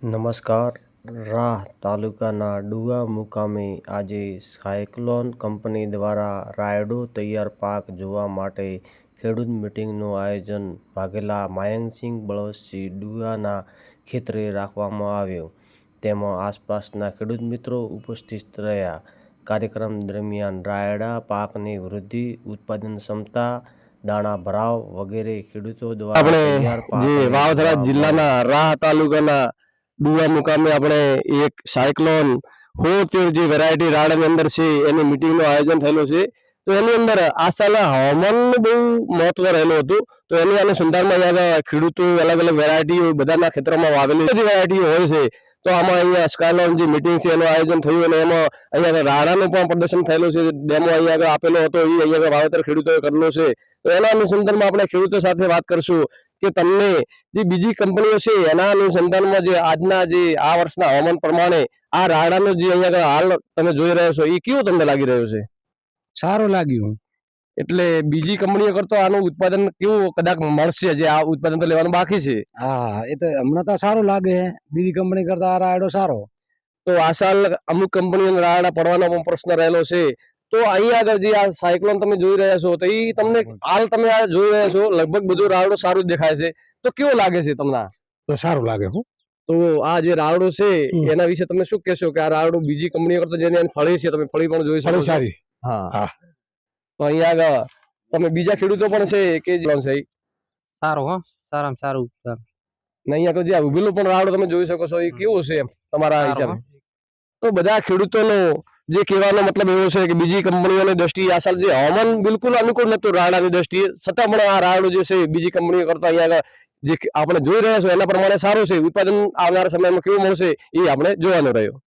નમસ્કાર. રાહ તાલુકાના ડુવા મુકામે આજે સાયક્લોન કંપની દ્વારા રાયડો તૈયાર પાક જોવા માટે ખેડૂત મિટિંગનું આયોજન વાઘેલા મયંકસિંહ બળવંતસિંહ ડુવાના ખેતરે રાખવામાં આવ્યું. તેમાં આસપાસના ખેડૂત મિત્રો ઉપસ્થિત રહ્યા. કાર્યક્રમ દરમિયાન રાયડા પાકની વૃદ્ધિ, ઉત્પાદન ક્ષમતા, દાણા ભરાવ વગેરે ખેડૂતો દ્વારા તૈયાર પાક વાવથરા જિલ્લાના રાહ તાલુકાના ડુવા મુકામે આપણે એક સાયક્લોન 73 જે વેરાયટી રાડાની અંદર છે એની મીટિંગનું આયોજન થયેલું છે. તો એની અંદર આ સાલના હવામાનનું બહુ મહત્વ રહેલું હતું. તો એની અનુસંધાનમાં ખેડૂતો અલગ અલગ વેરાયટીઓ બધાના ખેતરોમાં વાવેલી બધી વેરાયટીઓ હોય છે. તો આમાં અહીંયા સ્કાયલોન જે મીટિંગ છે એનું આયોજન થયું અને એમાં અહીંયા રાડાનું પણ પ્રદર્શન થયેલું છે. ડેમો અહીંયા આપેલો હતો, એ અહીંયા વાવેતર ખેડૂતોએ કરેલું છે. તો એના અનુસંધાનમાં આપણે ખેડૂતો સાથે વાત કરશું કે તમને જે બીજી કંપનીઓ છે એના અનુસંધાનમાં જે આજના જે આ વર્ષના હવામાન પ્રમાણે આ રાડાનો જે અહીંયા હાલ તમે જોઈ રહ્યા છો એ કેવું તમને લાગી રહ્યું છે? સારું લાગ્યું. એટલે બીજી કંપનીઓ કરતો આનું ઉત્પાદન કેવું કદાચ મળશે? જે આ ઉત્પાદન તો લેવાનું બાકી છે. હા, એ તો હમણાં તો સારું લાગે. બીજી કંપની કરતા આ રાયડો સારો. તો આ સાલ અમુક કંપનીઓ રાડા પડવાનો પણ પ્રશ્ન રહેલો છે. તો અહીંયા આગળ જે આ સાયક્લોન તમે જોઈ રહ્યા છો તો એ તમને હાલ તમે આ જોઈ રહ્યા છો લગભગ બધું રાવડો સારું જ દેખાય છે. તો કેવું લાગે છે તમને? તો સારું લાગે. તો આ જે રાવડો છે એના વિશે તમે શું કહેશો કે આ રાવડો બીજી કંપનીઓ કરતા જેને ફળી છે, તમે ફળી પણ જોઈ શકો છો. સારી. હા. તો અહીંયા આગળ તમે બીજા ખેડૂતો પણ છે કે છે સારું. સારામાં સારું. ને અહીંયા આગળ જે ઉભેલું પણ રાવડો તમે જોઈ શકો છો એ કેવું છે તમારા હિસાબે? તો બધા ખેડૂતોનો જે કહેવાનો મતલબ એવો છે કે બીજી કંપનીઓની દ્રષ્ટિએ આ સાલ જે હવામાન બિલકુલ અનુકૂળ નતું રાડાની દ્રષ્ટિએ, છતાં પણ આ રાવડો જે છે બીજી કંપનીઓ કરતા અહીંયા આગળ જે આપણે જોઈ રહ્યા છો એના પ્રમાણે સારું છે. ઉત્પાદન આવનારા સમયમાં કેવું મળશે એ આપણે જોવાનું રહ્યું.